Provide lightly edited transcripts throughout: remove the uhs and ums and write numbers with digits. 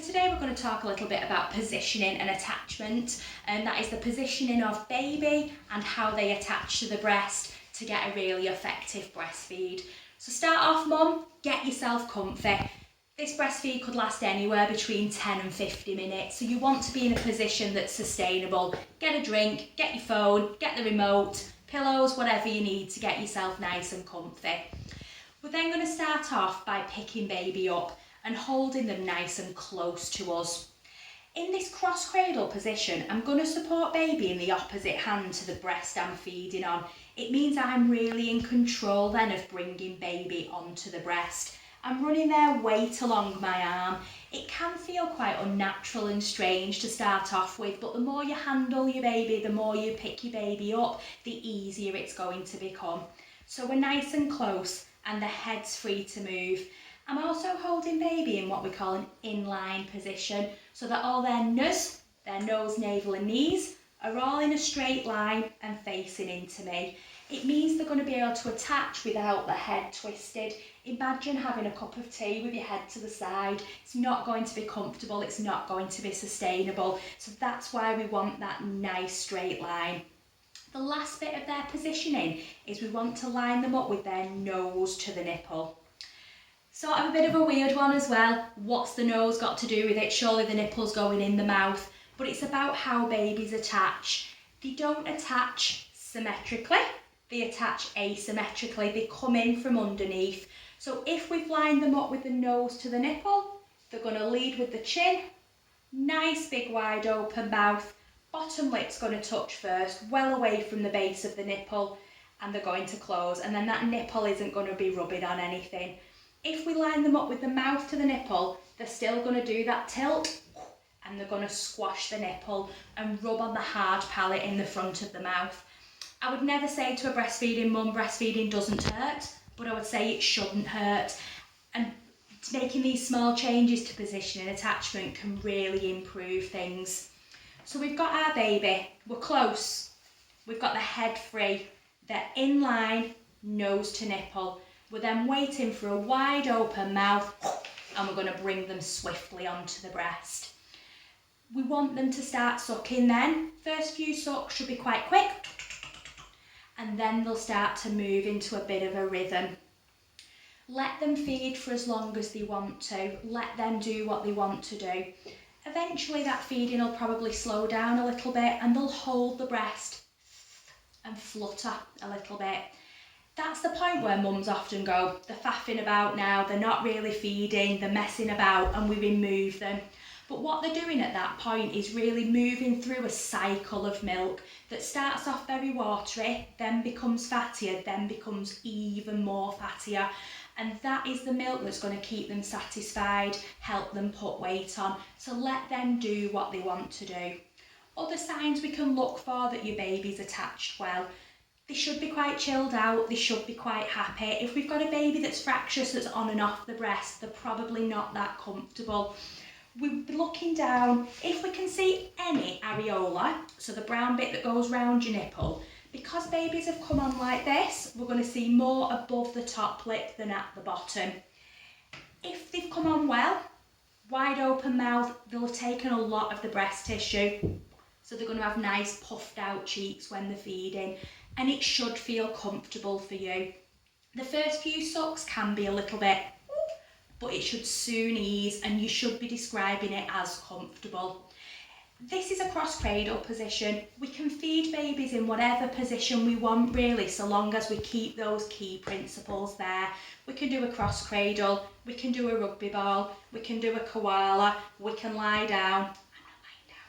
today we're going to talk a little bit about positioning and attachment, and that is the positioning of baby and how they attach to the breast to get a really effective breastfeed. So start off, mum, get yourself comfy. This breastfeed could last anywhere between 10 and 50 minutes, so you want to be in a position that's sustainable. Get a drink, get your phone, get the remote, pillows, whatever you need to get yourself nice and comfy. We're then going to start off by picking baby up and holding them nice and close to us. In this cross cradle position, I'm going to support baby in the opposite hand to the breast I'm feeding on. It means I'm really in control then of bringing baby onto the breast. I'm running their weight along my arm. It can feel quite unnatural and strange to start off with, but the more you handle your baby, the more you pick your baby up, the easier it's going to become. So we're nice and close and the head's free to move. I'm also holding baby in what we call an inline position, so that all their nose, navel and knees are all in a straight line and facing into me. It means they're going to be able to attach without the head twisted. Imagine having a cup of tea with your head to the side. It's not going to be comfortable, it's not going to be sustainable. So that's why we want that nice straight line. The last bit of their positioning is we want to line them up with their nose to the nipple. Sort of a bit of a weird one as well. What's the nose got to do with it? Surely the nipple's going in the mouth. But it's about how babies attach. They don't attach symmetrically, they attach asymmetrically. They come in from underneath. So if we've lined them up with the nose to the nipple, they're going to lead with the chin, nice big wide open mouth, bottom lip's going to touch first, well away from the base of the nipple, and they're going to close, and then that nipple isn't going to be rubbing on anything. If we line them up with the mouth to the nipple, they're still going to do that tilt, and they're going to squash the nipple and rub on the hard palate in the front of the mouth. I would never say to a breastfeeding mum, breastfeeding doesn't hurt, but I would say it shouldn't hurt. And making these small changes to position and attachment can really improve things. So we've got our baby, we're close, we've got the head free, they're in line, nose to nipple. We're then waiting for a wide open mouth, and we're going to bring them swiftly onto the breast. We want them to start sucking then. First few sucks should be quite quick, and then they'll start to move into a bit of a rhythm. Let them feed for as long as they want to. Let them do what they want to do. Eventually that feeding will probably slow down a little bit, and they'll hold the breast and flutter a little bit. That's the point where mums often go, they're faffing about now, they're not really feeding, they're messing about, and we remove them. But what they're doing at that point is really moving through a cycle of milk that starts off very watery, then becomes fattier, then becomes even more fattier. And that is the milk that's going to keep them satisfied, help them put weight on. So let them do what they want to do. Other signs we can look for that your baby's attached well. They should be quite chilled out, they should be quite happy. If we've got a baby that's fractious, that's on and off the breast, they're probably not that comfortable. We'll be looking down. If we can see any areola, so the brown bit that goes round your nipple, because babies have come on like this, we're going to see more above the top lip than at the bottom. If they've come on well, wide open mouth, they'll have taken a lot of the breast tissue, so they're going to have nice puffed out cheeks when they're feeding, and it should feel comfortable for you. The first few sucks can be a little bit, but it should soon ease, and you should be describing it as comfortable. This is a cross cradle position. We can feed babies in whatever position we want really, so long as we keep those key principles there. We can do a cross cradle, we can do a rugby ball, we can do a koala, we can lie down. I'm not lying down.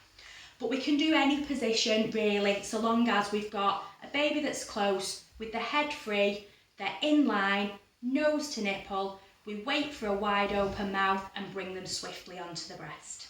But we can do any position really, so long as we've got a baby that's close with the head free, they're in line, nose to nipple. We wait for a wide open mouth and bring them swiftly onto the breast.